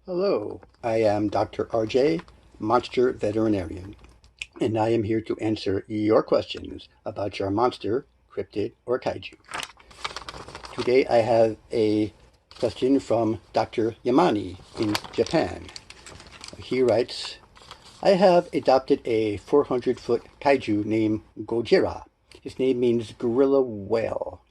Hello, I am Dr. RJ, Monster Veterinarian, and I am here to answer your questions about your monster, cryptid, or kaiju. Today I have a question from Dr. Yamani in Japan. He writes, I have adopted a 400-foot kaiju named Gojira. His name means gorilla whale.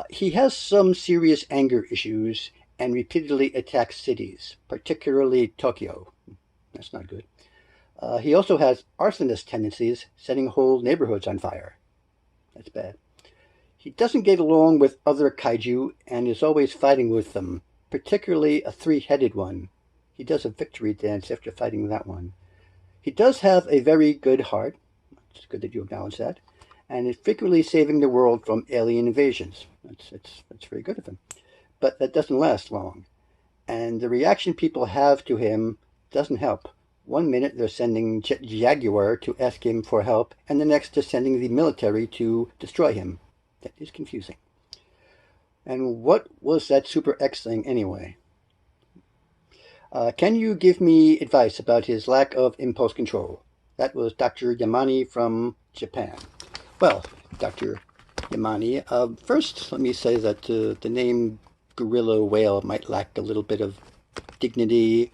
He has some serious anger issues and repeatedly attacks cities, particularly Tokyo. That's not good. He also has arsonist tendencies, setting whole neighborhoods on fire. That's bad. He doesn't get along with other kaiju and is always fighting with them, particularly a three-headed one. He does a victory dance after fighting that one. He does have a very good heart. It's good that you acknowledge that. And is frequently saving the world from alien invasions. That's very good of him. But that doesn't last long. And the reaction people have to him doesn't help. One minute they're sending Jaguar to ask him for help, and the next they're sending the military to destroy him. That is confusing. And what was that Super X thing anyway? Can you give me advice about his lack of impulse control? That was Dr. Yamani from Japan. Well, Dr. Yamani, first let me say that the name gorilla whale might lack a little bit of dignity.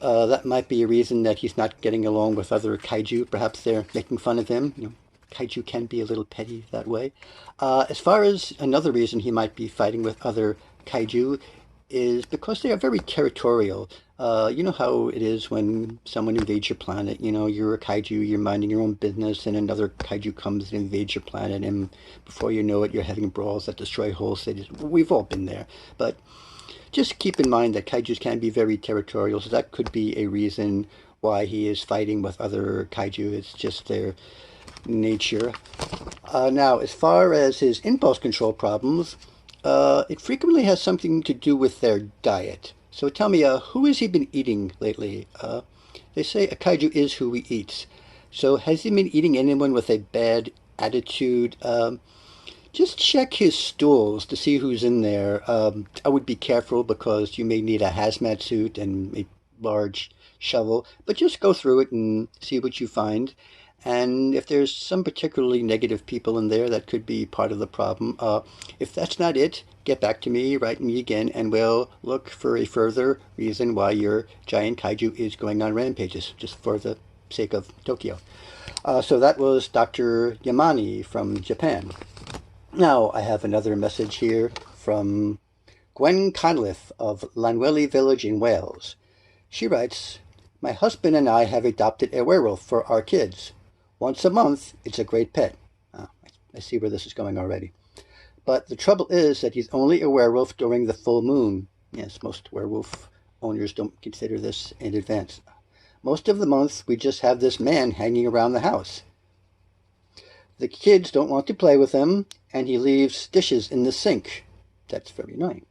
That might be a reason that he's not getting along with other kaiju. Perhaps they're making fun of him. Kaiju can be a little petty that way. As far as another reason he might be fighting with other kaiju is because they are very territorial. You know how it is when someone invades your planet. You're a kaiju, you're minding your own business, and another kaiju comes and invades your planet, and before you know it, you're having brawls that destroy whole cities. We've all been there. But just keep in mind that kaijus can be very territorial, so that could be a reason why he is fighting with other kaiju. It's just their nature. Now, as far as his impulse control problems, it frequently has something to do with their diet. So tell me, who has he been eating lately? They say a kaiju is who he eats. So has he been eating anyone with a bad attitude? Just check his stools to see who's in there. I would be careful because you may need a hazmat suit and a large shovel, but just go through it and see what you find. And if there's some particularly negative people in there, that could be part of the problem. If that's not it, get back to me, write me again, and we'll look for a further reason why your giant kaiju is going on rampages, just for the sake of Tokyo. So that was Dr. Yamani from Japan. Now I have another message here from Gwen Conliffe of Llanwelly Village in Wales. She writes, my husband and I have adopted a werewolf for our kids. Once a month, it's a great pet. I see where this is going already. But the trouble is that he's only a werewolf during the full moon. Yes, most werewolf owners don't consider this in advance. Most of the month, we just have this man hanging around the house. The kids don't want to play with him, and he leaves dishes in the sink. That's very annoying.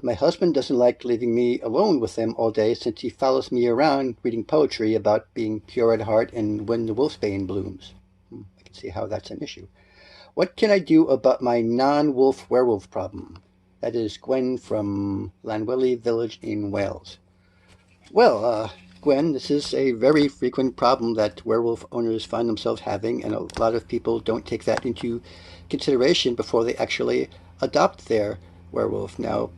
My husband doesn't like leaving me alone with him all day since he follows me around reading poetry about being pure at heart and when the wolfsbane blooms. I can see how that's an issue. What can I do about my non-wolf werewolf problem? That is Gwen from Llanwelly Village in Wales. Well, Gwen, this is a very frequent problem that werewolf owners find themselves having, and a lot of people don't take that into consideration before they actually adopt their werewolf. Now,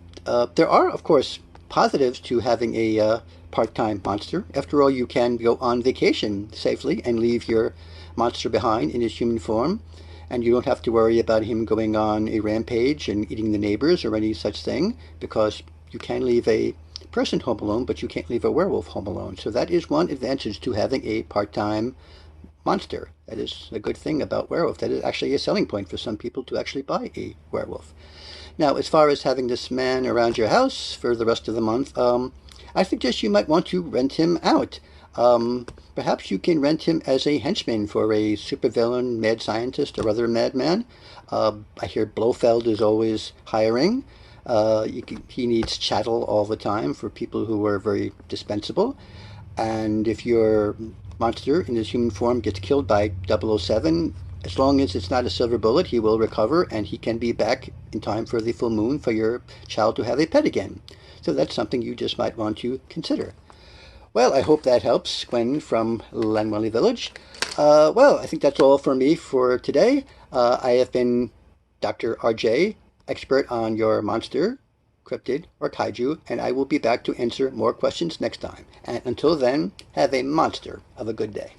there are, of course, positives to having a part-time monster. After all, you can go on vacation safely and leave your monster behind in his human form, and you don't have to worry about him going on a rampage and eating the neighbors or any such thing, because you can leave a person home alone, but you can't leave a werewolf home alone. So that is one advantage to having a part-time monster. That is a good thing about werewolf. That is actually a selling point for some people to actually buy a werewolf. Now, as far as having this man around your house for the rest of the month, I suggest you might want to rent him out. Perhaps you can rent him as a henchman for a supervillain, mad scientist, or other madman. I hear Blofeld is always hiring. He needs chattel all the time for people who are very dispensable. And if your monster in his human form gets killed by 007, as long as it's not a silver bullet, he will recover, and he can be back in time for the full moon for your child to have a pet again. So that's something you just might want to consider. Well, I hope that helps, Gwen from Lanwelly Village. Well, I think that's all for me for today. I have been Dr. RJ, expert on your monster, cryptid, or kaiju, and I will be back to answer more questions next time. And until then, have a monster of a good day.